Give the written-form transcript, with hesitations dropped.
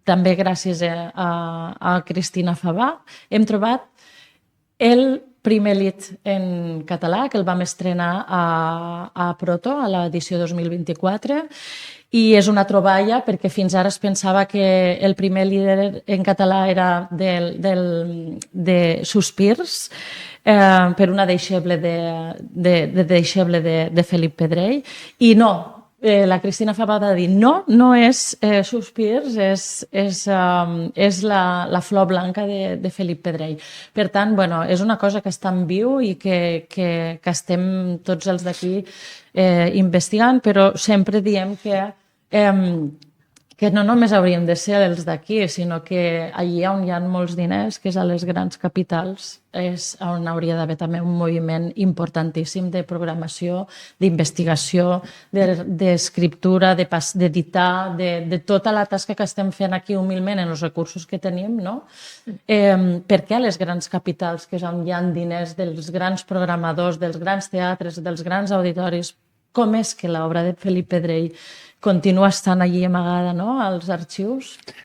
també gràcies a Cristina Fabà, hem trobat el primer lit en català, que el vam estrenar a Proto, a l'edició 2024, i és una troballa perquè fins ara es pensava que el primer líder en català era de Sospirs, per una deixeble de Felip Pedrell, i no, la Cristina Fabà va dir no és Sospirs, és la flor blanca de Felip Pedrell. Per tant, és una cosa que està en viu i que estem tots els d'aquí investigant, però sempre diem que no només hauríem de ser els d'aquí, sinó que allà on hi ha molts diners, que és a les grans capitals, és on hauria d'haver també un moviment importantíssim de programació, d'investigació, d'escriptura, d'editar, de tota la tasca que estem fent aquí humilment en els recursos que tenim, no? Per què a les grans capitals, que és on hi ha diners dels grans programadors, dels grans teatres, dels grans auditoris, com és que l'obra de Felip Pedrell continua estant allí amagada, no?, als arxius?